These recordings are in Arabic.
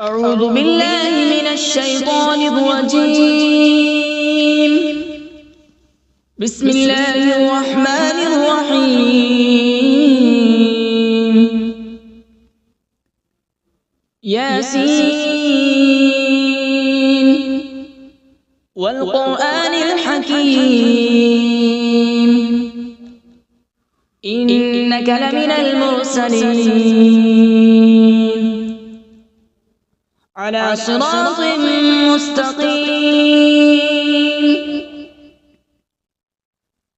أعوذ بالله من الشيطان الرجيم. بسم الله الرحمن الرحيم. ياسين والقرآن الحكيم إنك لمن المرسلين على صراط مستقيم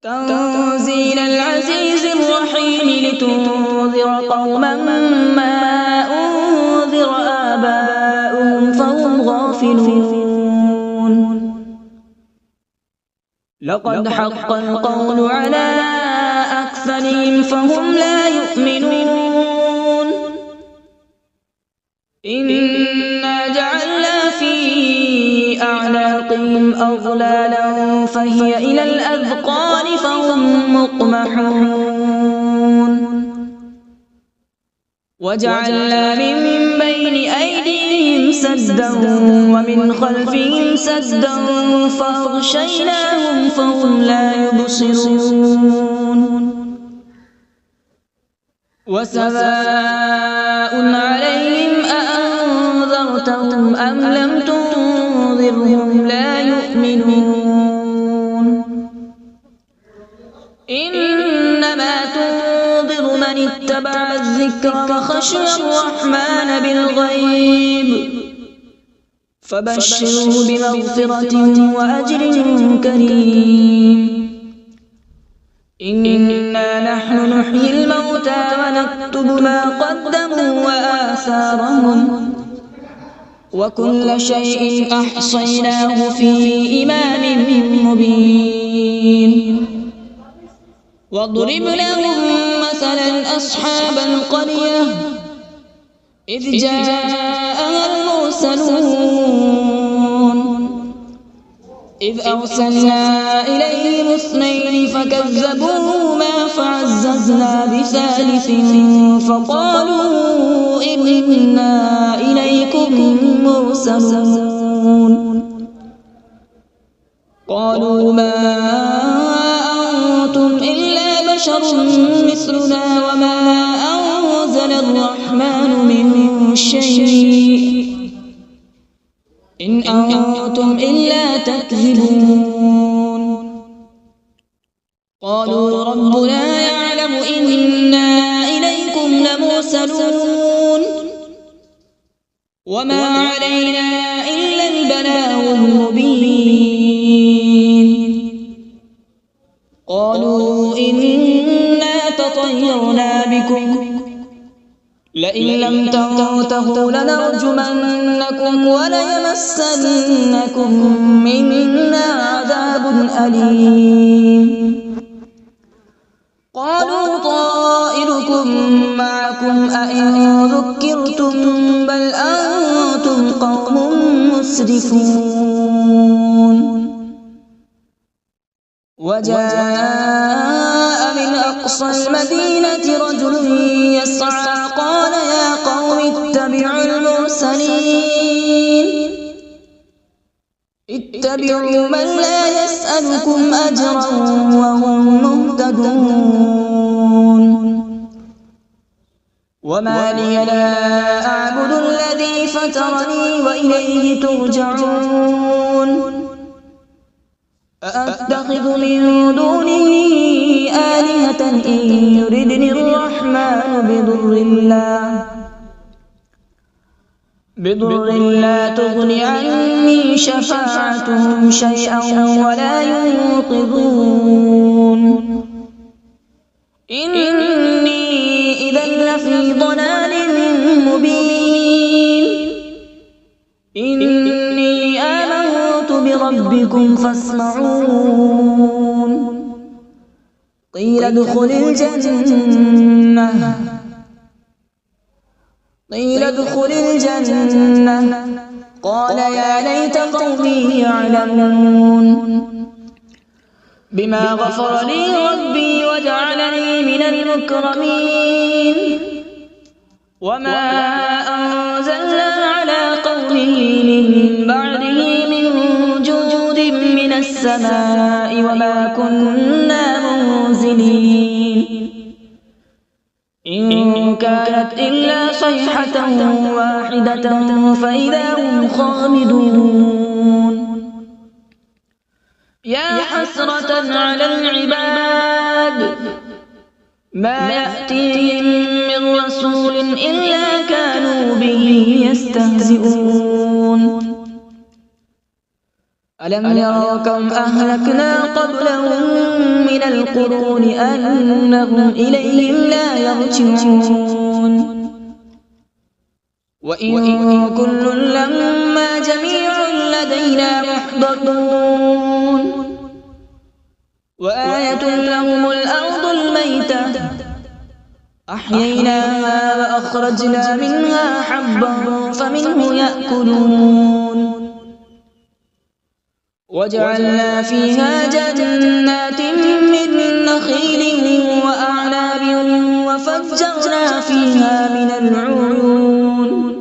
تنزيل العزيز الرحيم لتنذر قوما ما أنذر آباؤهم فهم غافلون. لقد حق القول على أكثرهم فهم لا يؤمنون. إنا جعلنا في أعناقهم أغلالا فهي إلى الأذقان فهم مقمحون. وجعلنا من بين أيديهم سدا ومن خلفهم سدا فأغشيناهم فهم لا يبصرون. وسواء عليهم أأنذرتهم أم لم تنذرهم لا يؤمنون. إنما تنذر من اتبع الذكر وخشي الرحمن بالغيب فبشره بمغفرة وأجر كريم. إنا نحن نحيي الموتى ونكتب ما قدموا وآثارهم وكل شيء أحصيناه في إمام مبين. واضرب لهم مثلا أصحاب القرية إذ جاءها المرسلون إذ أرسلنا إليهم اثنين فكذبوهما فعززنا بثالث فقالوا إنا إليكم مرسلون. قالوا ما أنتم إلا بشر مثلنا وما أنزل الرحمن من شيء إن أنتم إلا تكذبون. قالوا ربنا يعلم إنا إليكم لمرسلون وما علينا إلا البلاغ المبين. قالوا إنا تطيرنا بكم لئن لم تنتهوا لنرجمنكم وليمسنكم منا عذاب أليم. قالوا طائركم معكم أئن ذكرتم بل أنتم قوم مسرفون. وجاء من أقصى المدينة رجل يسعى قال يا قوم اتبعوا المرسلين اتبعوا من لا يسألكم أجرا وهم مهتدون. وما لي لا أعبد الذي فطرني وإليه ترجعون. أأتخذ من دونه آلهة إن يردني الرحمن بضر لا تغن عني شفاعتهم شيئا ولا ينقذون. إني إذا لفي ضلال مبين. إني آمنت بربكم فاسمعون. قيل ادخل الجنة قال يا ليت قومي يعلمون. بما غفر لي ربي وجعلني من المكرمين. وما أنزلنا على به من بعده من جود من السماء وما كنا منزلين إن كانت إلا صيحة واحدة فإذا هم خامدون يا حسرة على العباد ما يأتيهم من رسول إلا كانوا به يستهزئون ألم يروا كم أهلكنا قبلهم من القرون أنهم إليهم لا يرجعون وإن كل لما جميع لدينا محضرون وآية لهم الأرض الميتة أحييناها وأخرجنا منها حبا فمنه يأكلون وجعلنا فيها جنات من نخيل وأعناب وفجرنا فيها من العيون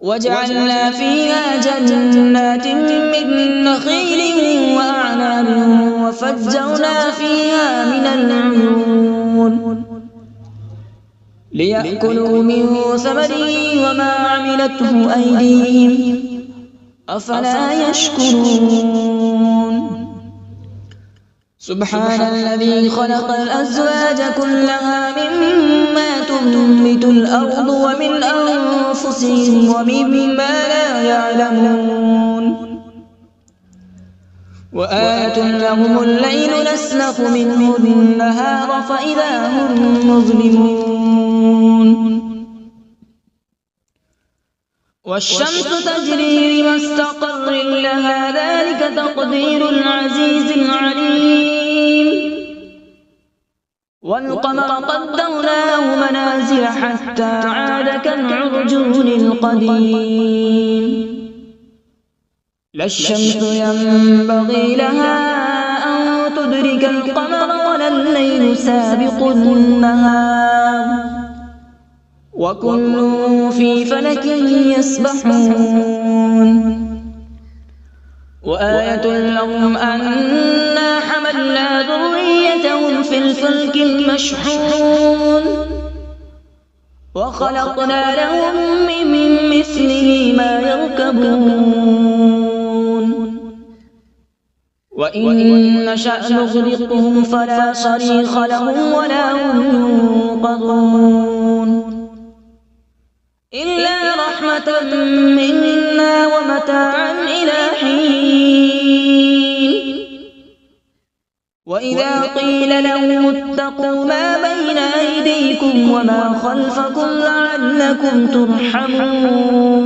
وجعلنا فيها جنات من نخيل وأعناب وفجرنا فيها من العيون ليأكلوا من ثمره وما عملته أيديهم أفلا يشكرون سبحان الذي خلق الأزواج كلها مما تنبت الأرض ومن أنفسهم ومما لا يعلمون وآية لهم الليل نسلخ منه النهار فإذا هم مظلمون والشمس تجري لمستقر لها ذلك تقدير العزيز العليم والقمر قدرناه منازل حتى عاد كالعرجون القديم لا الشمس ينبغي لها أن تدرك القمر ولا الليل سابق النهار وكل في فلك يسبحون وآية لهم أنا حملنا ذريتهم في الفلك المشحون وخلقنا لهم من مثله ما يركبون وإن نشأ نغرقهم فلا صريخ لهم ولا هم ينقذون إلا رحمة منا ومتاعا إلى حين وإذا قيل لهم اتقوا ما بين أيديكم وما خلفكم لعلكم ترحمون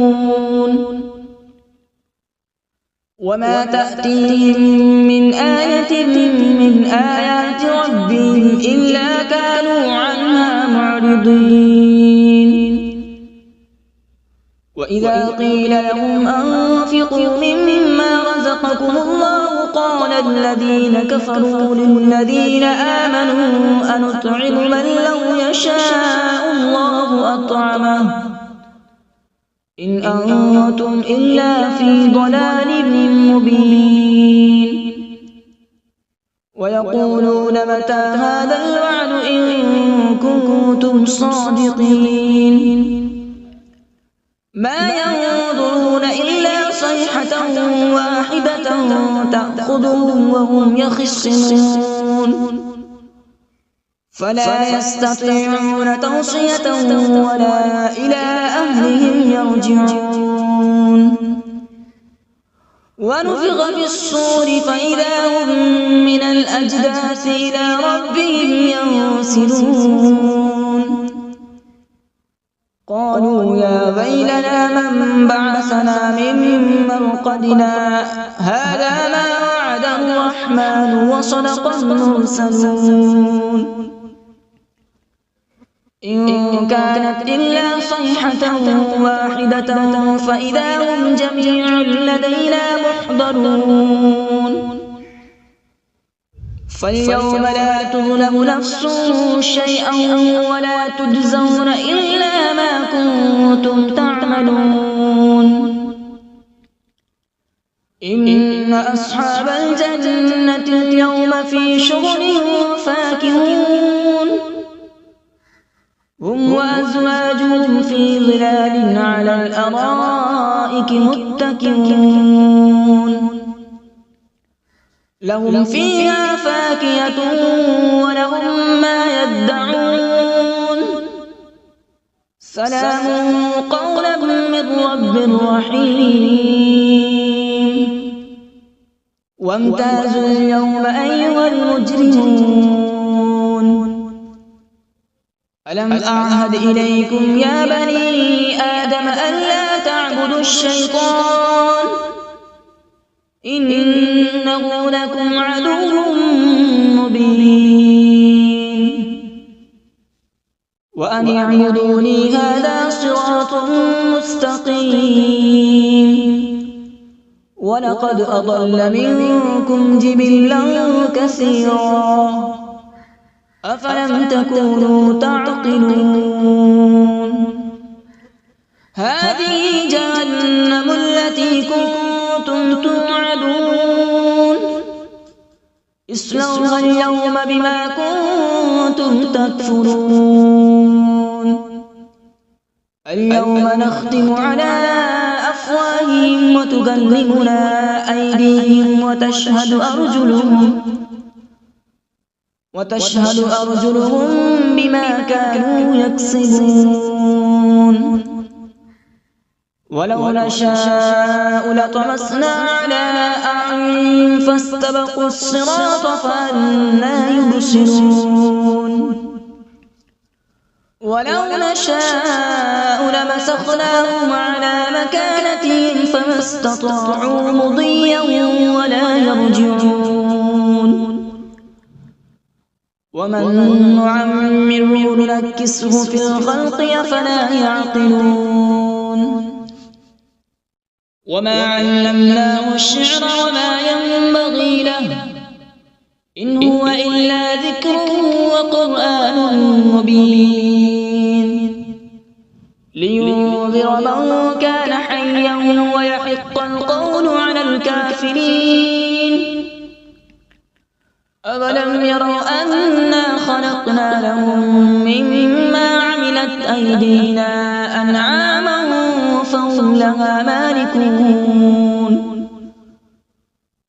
وما تأتيهم من آية من آيات ربهم إلا كانوا عنها معرضين وإذا قيل لهم أنفقوا مما رزقكم الله قال الذين كفروا للذين آمنوا أنطعم من لو يشاء الله أطعمه إن أنتم إلا في ضلال مبين ويقولون متى هذا الوعد إن كنتم صادقين ما ينظرون إلا صيحة واحدة تأخذهم وهم يخصمون فلا يستطيعون توصية ولا إلى أهلهم يرجعون ونفخ في الصور فإذا هم من الأجداث إلى ربهم ينسلون قالوا يا ويلنا من بعثنا من مرقدنا هذا ما وعد الرحمن وصدق المرسلون إن كانت إلا صيحة واحدة فإذا هم جميع لدينا محضرون فاليوم لا تظلم نفس شيئا ولا تجزون إلا ما كنتم تعملون إن أصحاب الجنة اليوم في شغل فاكهون هم وأزواجهم في ظلال على الأرائك متكئون لهم فيها فاكهة ولهم ما يدعون سلام قولا من رب رحيم وامتازوا اليوم أيها المجرمون ألم أعهد إليكم يا بني آدم ألا تعبدوا الشيطان إنه لكم عدو مبين وأن اعبدوني هذا صراط مستقيم ولقد أضل منكم جبلا كثيرا أفلم تكونوا تعقلون هذه جهنم التي كنتم توعدون اصلوها اليوم بما كنتم تكفرون اليوم نختم على أفواههم وتكلمنا أيديهم وتشهد أرجلهم بما كانوا يكسبون ولو نشاء لطمسنا على أعينهم فاستبقوا الصراط فأنى يبصرون ولو نشاء لمسخناهم على مكانتهم فما استطاعوا مضيا ولا يرجعون ومن نعمره ننكسه في الخلق أفلا يعقلون وما علمناه الشعر وما ينبغي له إن هو إلا ذكر وقرآن مبين لينذر من كان حيا ويحق القول على الكافرين أولم يروا أنا خلقنا لهم مما عملت أيدينا أنعاما فهم لها مالكون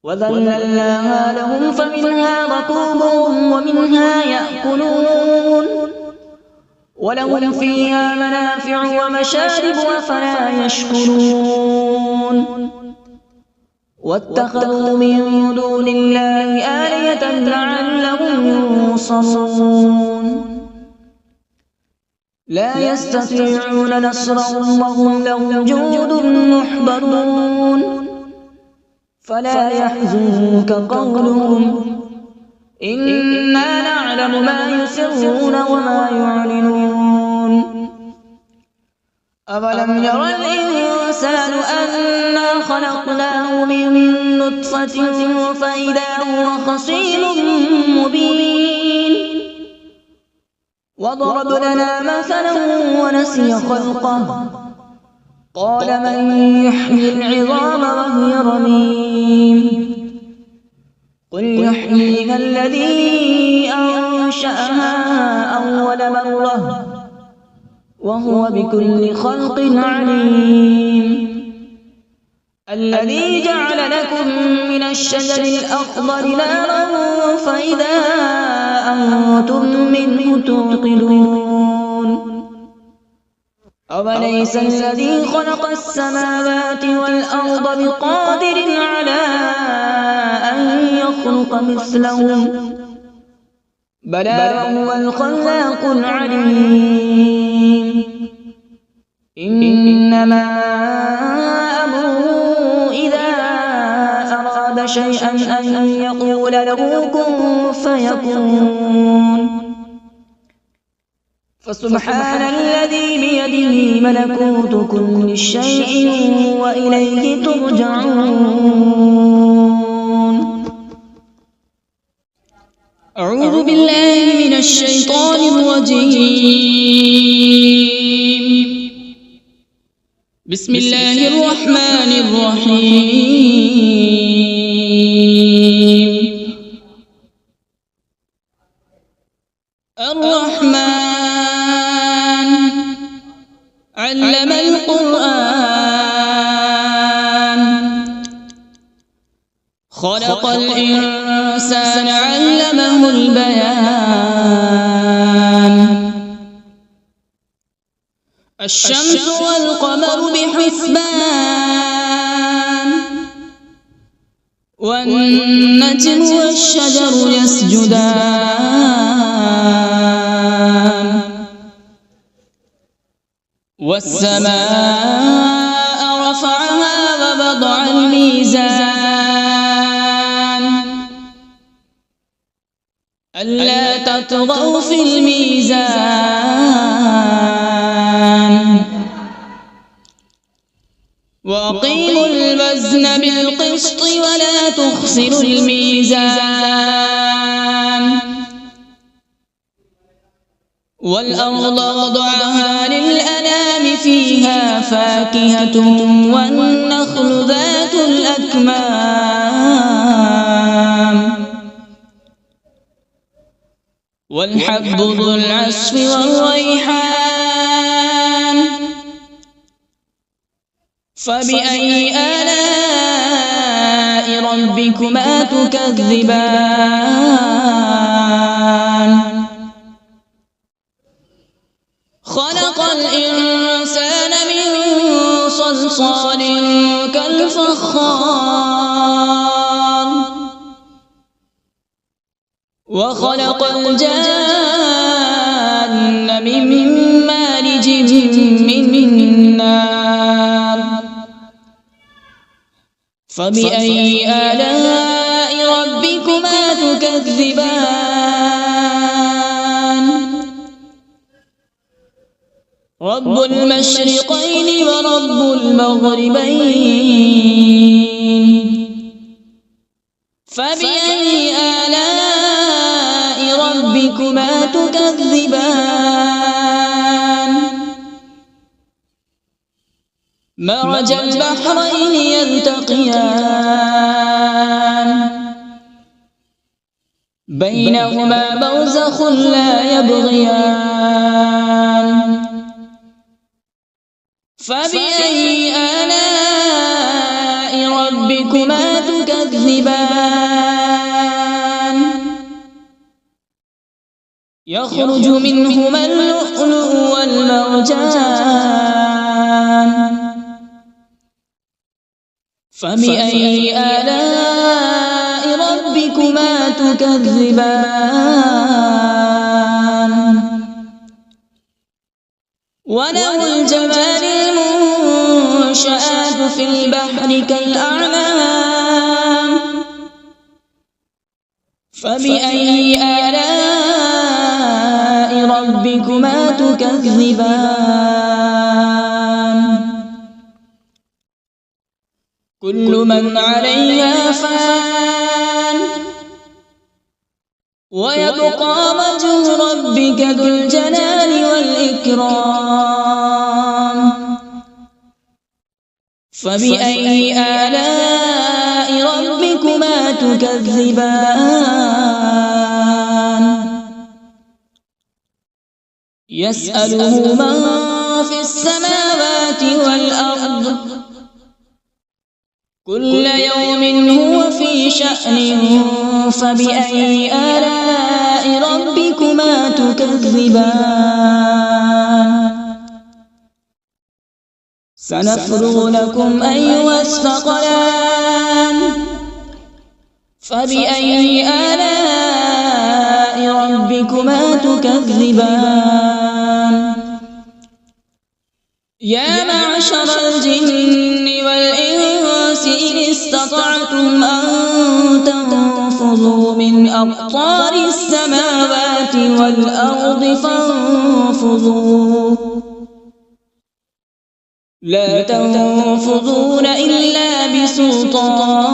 وذللناها لهم فمنها ركوبهم ومنها يأكلون ولهم فيها منافع ومشارب أفلا يشكرون واتخذوا من دون الله آلهة لعلهم ينصرون لا يستطيعون نصرهم وهم لهم جند محضرون فلا يحزنك قولهم إنا نعلم ما يسرون وما يعلنون أولم ير الإنسان أنا خلقناه من نطفة فإذا هو خصيم مبين وضرب لنا مثلا ونسي خلقه قال من يحيي العظام وهي رميم قل يحييها الذي أنشأها أول مرة وهو بكل خلق عليم الذي جعل لكم من الشجر الأخضر نارا فإذا أنتم منه توقدون أوليس الذي خلق السماوات والأرض بقادر على أن يخلق مثلهم بلى وهو الخلاق العليم إنما أمره إذا أراد شيئا أن يقول له كن فيكون فسبحان الذي بيده ملكوت كل شيء وإليه ترجعون أعوذ بالله من الشيطان الرجيم بسم الله الرحمن الرحيم. الرحمن علم القرآن، خلق الإنسان علمه البيان. الشمس والقمر بحسبان، والنجم والشجر يسجدان. والسماء رفعها ووضع الميزان، ألا تطغوا في الميزان. وأقيموا الوزن بالقسط ولا تخسروا الميزان. والأرض وضعها للأنام، فيها فاكهة والنخل ذات الأكمام، والحب ذو العصف والريحان. فبأي آلاء ربكما تكذبان؟ خلق الإنسان من صلصال كالفخار، وخلق الجان من مارج من نار. فبأي آلاء ربكما تكذبان؟ رب المشرقين ورب المغربين. فبأي آلاء ربكما تكذبان؟ مرج البحرين يلتقيان، بينهما برزخ لا يبغيان. فبأي آلاء ربكما تكذبان؟ يخرج منهما اللؤلؤ والمرجان. فبأي آلاء ربكما تكذبان؟ وله الجوار المنشآت في البحر كالأعلام. فبأي آلاء ربكما تكذبان؟ كل من عليها فان، ويبقى وجه ربك ذو الجلال والإكرام. فبأي آلاء ربكما تكذبان؟ يسأله من في السماوات والأرض، كل يوم هو في شأن. فبأي آلاء ربكما تكذبان؟ سنفرغ لكم أيها الثقلان. فبأي آلاء ربكما تكذبان؟ يا معشر الجن والإنس إن استطعتم أن تنفذوا من أقطار السماوات والأرض فانفذوا، لا تنفذون إلا بسلطان.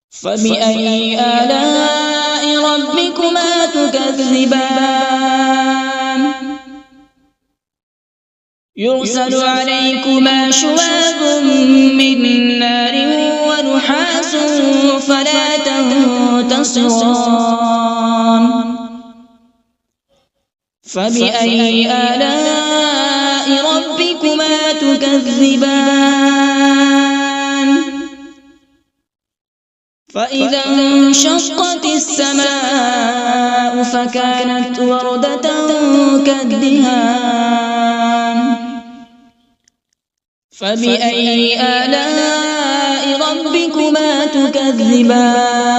فبأي آلاء ربكما تكذبان؟ يرسل عليكما شواظ من نار ونحاس فلا تنتصران فبأي آلاء ربكما تكذبان فإذا انشقت السماء فكانت وردة كالدهان فبأي آلاء ربكما تكذبان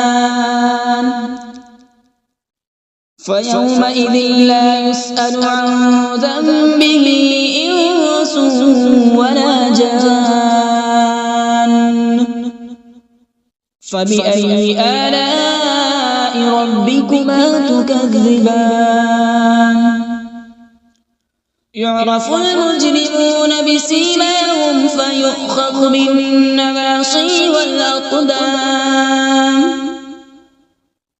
فيومئذ لا يسأل عن ذنبه إنس ولا جان فبأي آلاء ربكما تكذبان يعرف المجرمون بسيماهم فيؤخذ بالنواصي والأقدام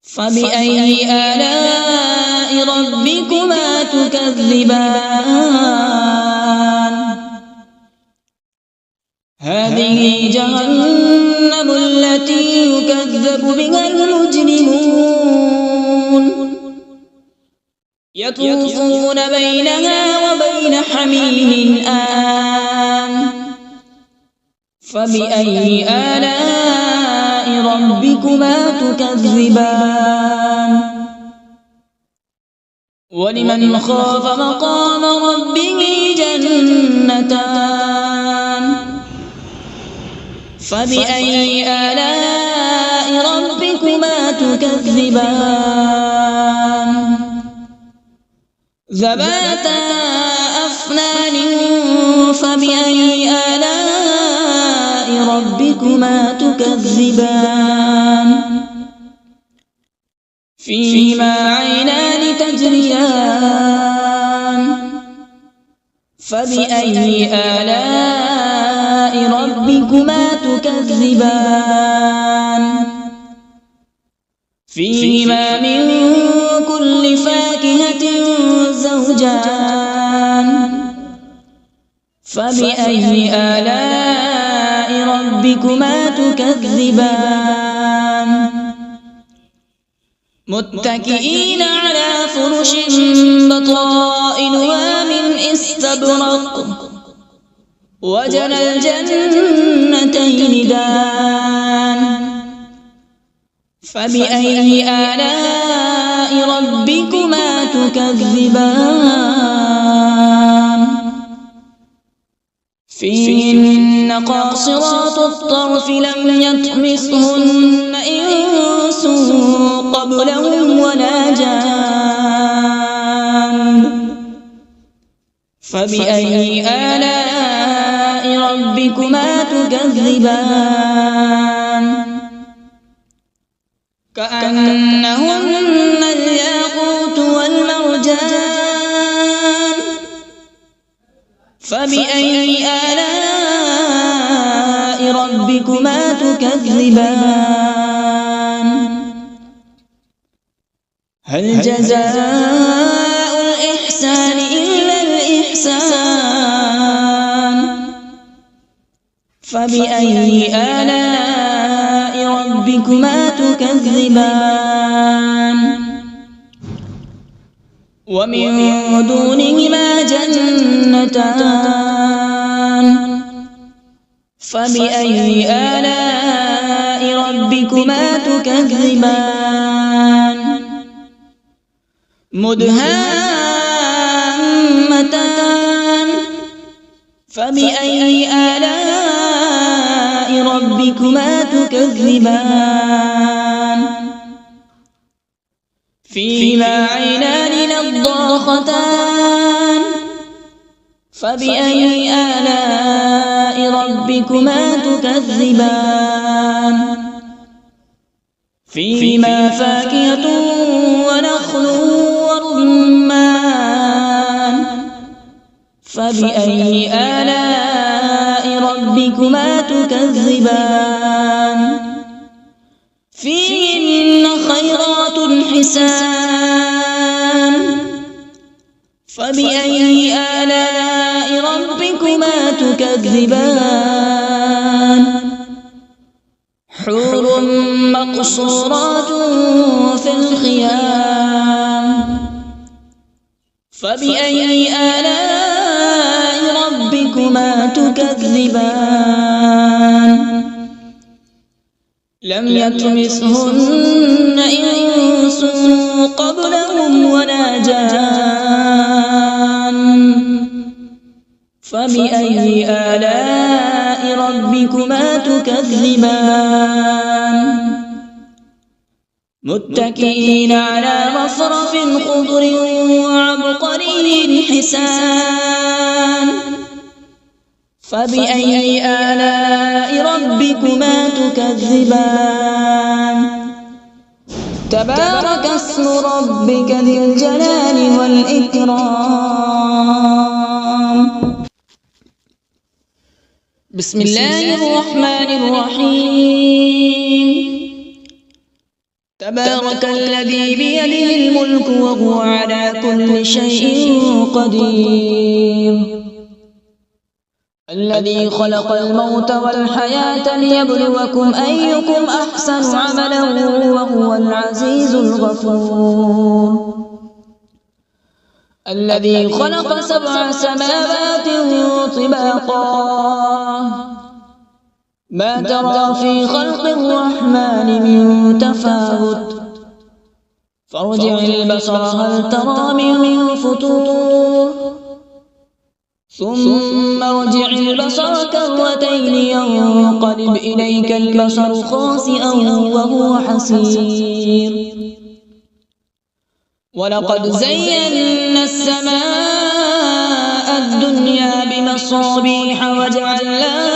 فبأي آلاء ربكما تكذبان هذه جهنم التي يكذب بها المجرمون يطوفون بينها وبين حميم آن فبأي آلاء ربكما تكذبان ولمن خاف مقام ربه جنتان فبأي آلاء ربكما تكذبان ذواتا أفنان فبأي آلاء ربكما تكذبان فيهما عينان تجريان فبأي آلاء ربكما تكذبان فيهما من كل فاكهة زوجان فبأي آلاء ربكما تكذبان متكئين على فرش بطائنها من استبرق وجنى الجنتين دان فبأي آلاء ربكما تكذبان فيهن قاصرات الطرف لم يطمثهن إنس قبلهم ولا جان فبأي آلاء ربكما تكذبان كأنهن الياقوت والمرجان فبأي آلاء ربكما تكذبان هل جزاء الإحسان إلا الإحسان فبأي آلاء ربكما تكذبان ومن دونهما جنتان فبأي آلاء ربكما تكذبان مدهامتان فبأي آلاء ربكما تكذبان فيهما عينان نضاختان فبأي آلاء ربكما تكذبان فيهما فاكهة ونخل ورمان فبأي آلاء ربكما تكذبان فيهن خيرات حسان فبأي آلاء ربكما تكذبان حور مقصورات في الخيام فبأي آلاء ربكما تكذبان لم يطمثهن إنس قبلهم ولا جان فبأي آلاء ربكما تكذبان متكئين على رفرف خضر وعبقري حسان فبأي آلاء ربكما تكذبان تبارك اسم ربك ذي الجلال والإكرام بسم الله الرحمن الرحيم تبارك الذي بيده الملك وهو على كل شيء قدير الذي خلق الموت والحياة ليبلوكم أيكم أحسن عملا وهو العزيز الغفور الذي خلق 7 سماوات طباقا ما ترى في خلق الرحمن من تفاوت فارجع البصر هل ترى من فطور ثم ارجع البصر كرتين ينقلب إليك البصر خاسئا وهو حسير ولقد زينا السماء الدنيا بمصابيح وجعلناها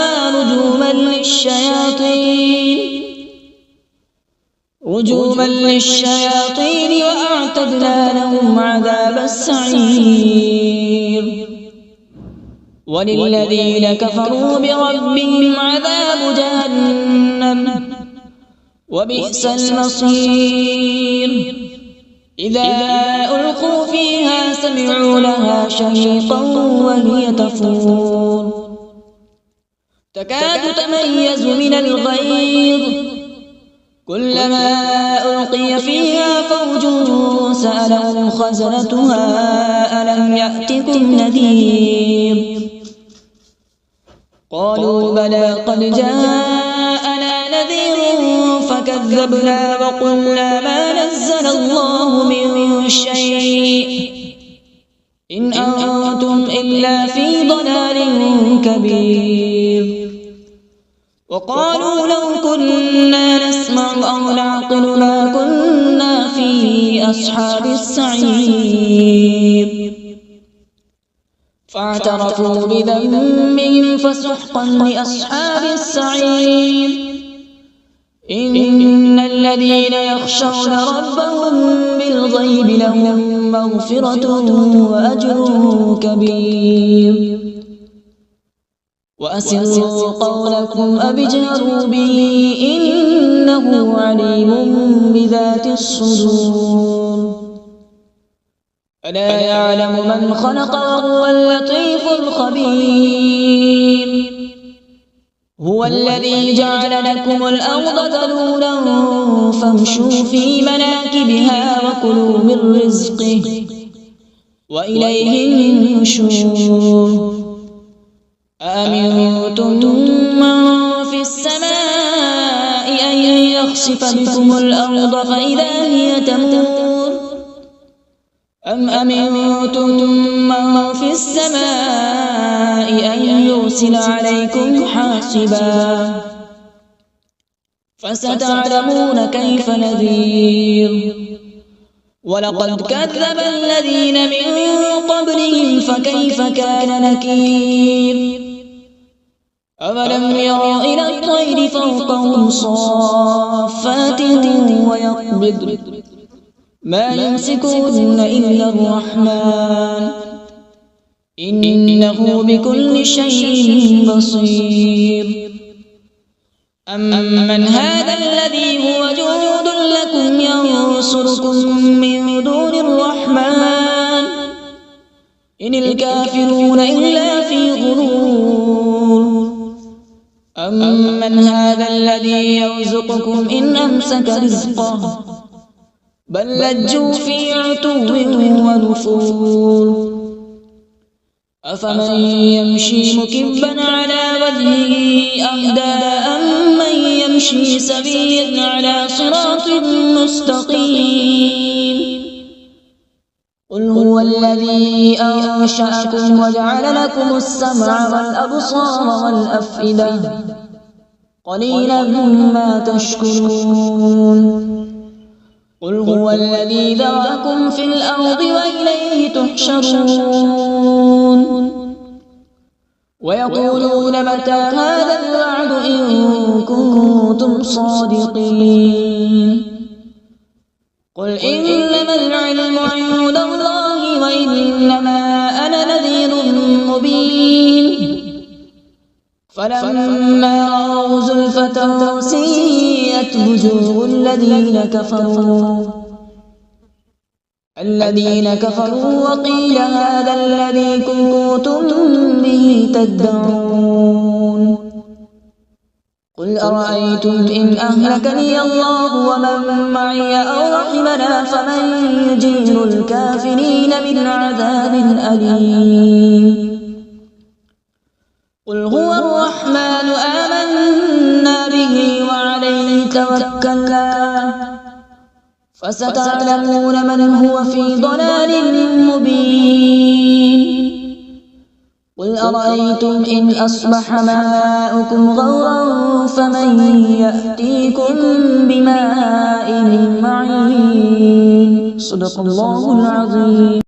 رجوما للشياطين وأعتدنا لهم عذاب السعير وللذين كفروا بربهم عذاب جهنم وبئس المصير إذا ألقوا فيها سمعوا لها شهيقا وهي تفور تكاد تميز من الغيظ كلما ألقي فيها فوج سألهم خزنتها ألم يأتكم نذير قالوا بلى قد جاءنا نذير فكذبنا وقلنا ما نزل الله من شيء إن أنتم إلا في ضلال كبير وقالوا لو كنا نسمع أو نعقل ما كنا في أصحاب السعير فاعترفوا بذنبهم فسحقا لأصحاب السعير إن الذين يخشون ربهم بالغيب لهم مغفرة وأجر كبير وأسروا قولكم أو اجهروا به إنه عليم بذات الصدور ألا يعلم من خلق وهو اللطيف الخبير هو الذي جعل لكم الأرض ذلولا فامشوا في مناكبها وكلوا من رزقه وإليه النشور أأمنتم من في السماء أن يخسف بكم الأرض فإذا هي تمور أم أمنتم من في السماء أن يرسل عليكم حاصبا فستعلمون كيف نذير ولقد كذب الذين من قبلهم فكيف كان نكير أولم يروا إلى الطير فوقهم صافات ويقبض ما يمسكهن إلا الرحمن إنه بكل شيء بصير أمن هذا الذي هو جند لكم ينصركم من دون الرحمن إن الكافرون إلا في غرور أمن هذا الذي يرزقكم إن أمسك رزقه بل لجوا في عتو ونفور أفمن يمشي مكبا على وجهه أهدى أمن يمشي سويا على صراط مستقيم قل هو الذي أنشأكم وجعل لكم السمع والأبصار والأفئدة قليلا ما تشكرون قل هو الذي ذرأكم في الأرض وإليه تحشرون ويقولون متى هذا الوعد إن كنتم صادقين قل إنما العلم عند الله وإنما أنا نذير مبين فلما رأوا زلفة سيئت وجوه الذين كفروا وقيل هذا الذي كنتم به تدعون قل أرأيتم إن أهلكني الله ومن معي أو رحمنا فمن يجير الكافرين من عذاب أليم قل هو الرحمن آمنا به وعليه توكلنا فستعلمون من هو في ضلال مبين قل أرأيتم إن أصبح ماؤكم غورا فمن يأتيكم بماء معين صدق الله العظيم.